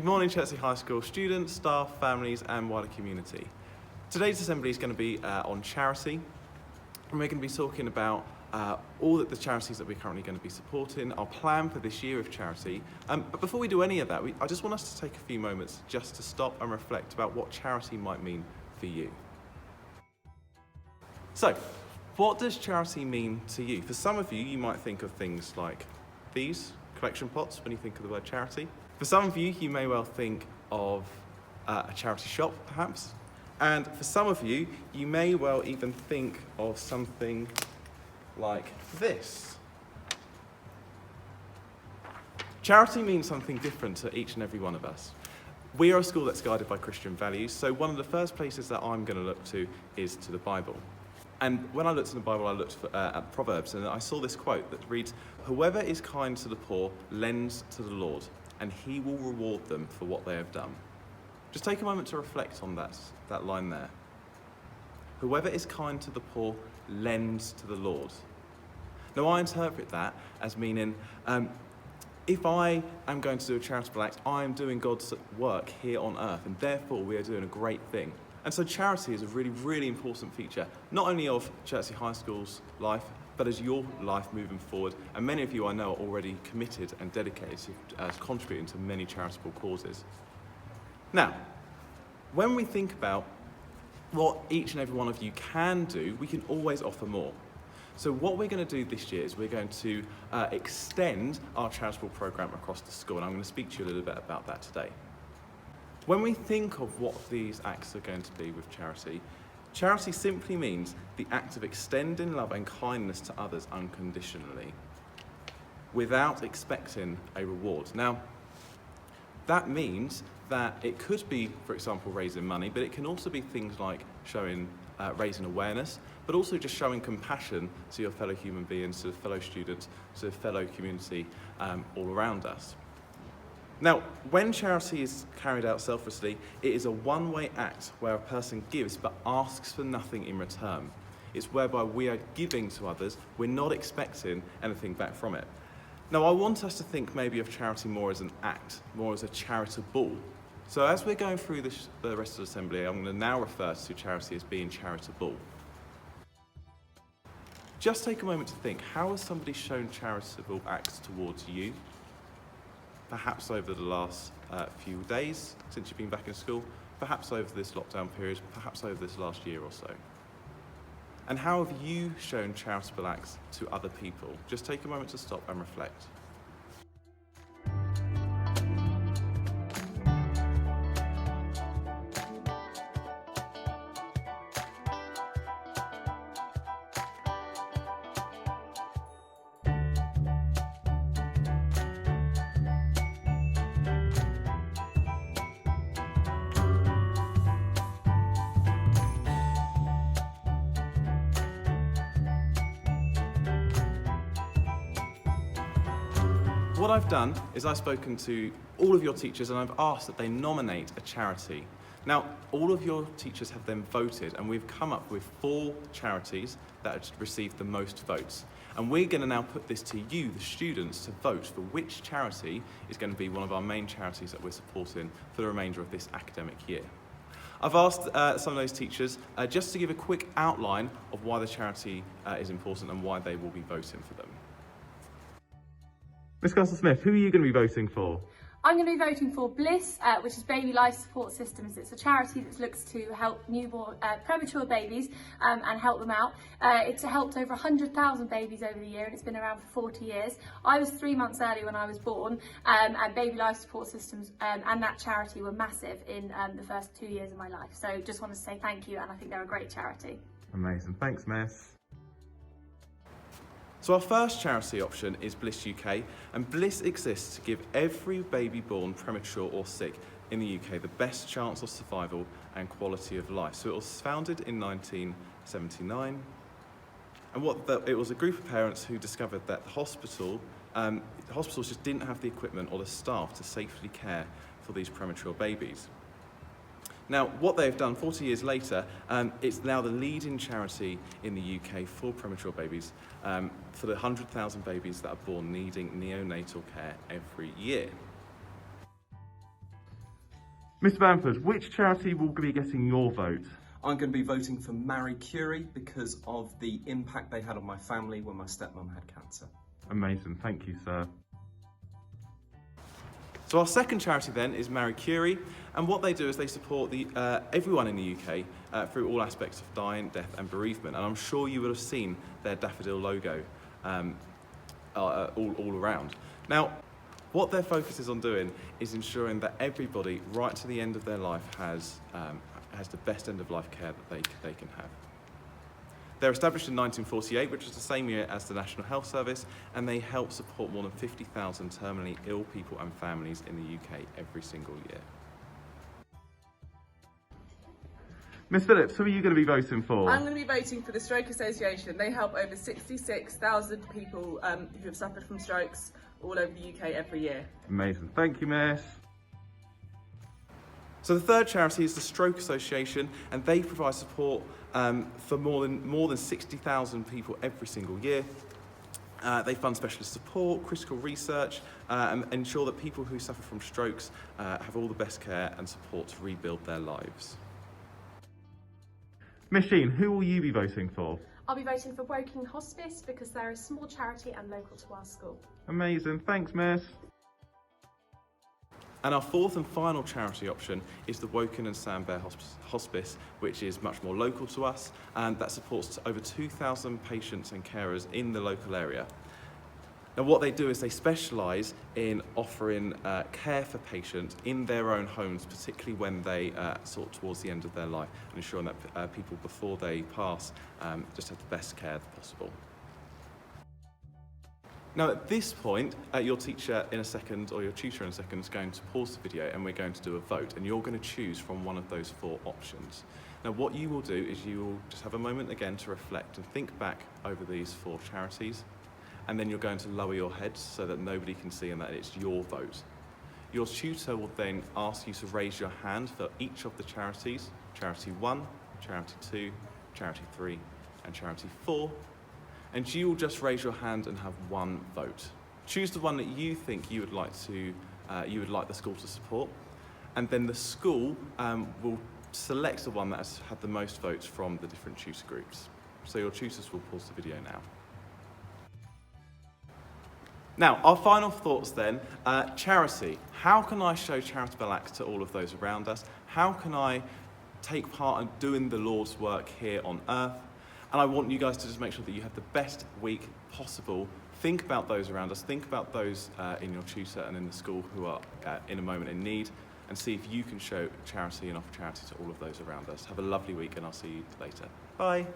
morning, Chertsey High School students, staff, families and wider community. Today's assembly is going to be on charity, and we're going to be talking about all the charities that we're currently going to be supporting, our plan for this year of charity. But before we do any of that, I just want us to take a few moments just to stop and reflect about what charity might mean for you. So, what does charity mean to you? For some of you, you might think of things like these collection pots when you think of the word charity. For some of you, you may well think of a charity shop, perhaps. And for some of you, you may well even think of something like this. Charity means something different to each and every one of us. We are a school that's guided by Christian values, so one of the first places that I'm going to look to is to the Bible. And when I looked in the Bible, I looked at Proverbs, and I saw this quote that reads, "Whoever is kind to the poor lends to the Lord, and he will reward them for what they have done." Just take a moment to reflect on that line there. Whoever is kind to the poor lends to the Lord. Now, I interpret that as meaning, if I am going to do a charitable act, I am doing God's work here on earth, and therefore we are doing a great thing. And so charity is a really, really important feature, not only of Chertsey High School's life, but as your life moving forward. And many of you I know are already committed and dedicated to contributing to many charitable causes. Now, when we think about what each and every one of you can do, we can always offer more. So what we're going to do this year is we're going to extend our charitable programme across the school, and I'm going to speak to you a little bit about that today. When we think of what these acts are going to be with charity, charity simply means the act of extending love and kindness to others unconditionally, without expecting a reward. Now, that means that it could be, for example, raising money, but it can also be things like raising awareness, but also just showing compassion to your fellow human beings, to fellow students, to the fellow community all around us. Now, when charity is carried out selflessly, it is a one-way act where a person gives but asks for nothing in return. It's whereby we are giving to others, we're not expecting anything back from it. Now, I want us to think maybe of charity more as an act, more as a charitable. So as we're going through the rest of the assembly, I'm going to now refer to charity as being charitable. Just take a moment to think, how has somebody shown charitable acts towards you? Perhaps over the last few days since you've been back in school, perhaps over this lockdown period, perhaps over this last year or so. And how have you shown charitable acts to other people? Just take a moment to stop and reflect. What I've done is I've spoken to all of your teachers and I've asked that they nominate a charity. Now, all of your teachers have then voted, and we've come up with 4 charities that have received the most votes. And we're going to now put this to you, the students, to vote for which charity is going to be one of our main charities that we're supporting for the remainder of this academic year. I've asked some of those teachers just to give a quick outline of why the charity is important and why they will be voting for them. Miss Castle-Smith, who are you going to be voting for? I'm going to be voting for Bliss, which is Baby Life Support Systems. It's a charity that looks to help premature babies and help them out. It's helped over 100,000 babies over the year, and it's been around for 40 years. I was 3 months early when I was born, and Baby Life Support Systems and that charity were massive in the first 2 years of my life. So just want to say thank you, and I think they're a great charity. Amazing, thanks Miss. So our first charity option is Bliss UK, and Bliss exists to give every baby born premature or sick in the UK the best chance of survival and quality of life. So it was founded in 1979, and it was a group of parents who discovered that the hospitals just didn't have the equipment or the staff to safely care for these premature babies. Now, what they've done 40 years later, it's now the leading charity in the UK for premature babies, for the 100,000 babies that are born needing neonatal care every year. Mr. Bamford, which charity will be getting your vote? I'm going to be voting for Marie Curie because of the impact they had on my family when my stepmom had cancer. Amazing, thank you, sir. So our second charity then is Marie Curie, and what they do is they support everyone in the UK through all aspects of dying, death and bereavement. And I'm sure you would have seen their daffodil logo all around. Now, what their focus is on doing is ensuring that everybody right to the end of their life has the best end of life care that they can have. They're established in 1948, which was the same year as the National Health Service, and they help support more than 50,000 terminally ill people and families in the UK every single year. Miss Phillips, who are you going to be voting for? I'm going to be voting for the Stroke Association. They help over 66,000 people who have suffered from strokes all over the UK every year. Amazing. Thank you, Miss. So the third charity is the Stroke Association, and they provide support for more than 60,000 people every single year. They fund specialist support, critical research, and ensure that people who suffer from strokes have all the best care and support to rebuild their lives. Miss Sheen, who will you be voting for? I'll be voting for Woking Hospice because they're a small charity and local to our school. Amazing, thanks, Miss. And our fourth and final charity option is the Woking and Sandbear Hospice, which is much more local to us, and that supports over 2,000 patients and carers in the local area. Now what they do is they specialise in offering care for patients in their own homes, particularly when they sort towards the end of their life, and ensuring that people before they pass just have the best care possible. Now at this point, your teacher in a second, or your tutor in a second, is going to pause the video and we're going to do a vote, and you're going to choose from one of those four options. Now what you will do is you will just have a moment again to reflect and think back over these four charities, and then you're going to lower your head so that nobody can see and that it's your vote. Your tutor will then ask you to raise your hand for each of the charities: Charity 1, Charity 2, Charity 3 and Charity 4. And you will just raise your hand and have one vote. Choose the one that you think you would like the school to support, and then the school will select the one that has had the most votes from the different tutor groups. So your tutors will pause the video now. Now, our final thoughts then, charity. How can I show charitable acts to all of those around us? How can I take part in doing the Lord's work here on earth? And I want you guys to just make sure that you have the best week possible. Think about those around us, think about those in your tutor and in the school who are in a moment in need, and see if you can show charity and offer charity to all of those around us. Have a lovely week, and I'll see you later. Bye.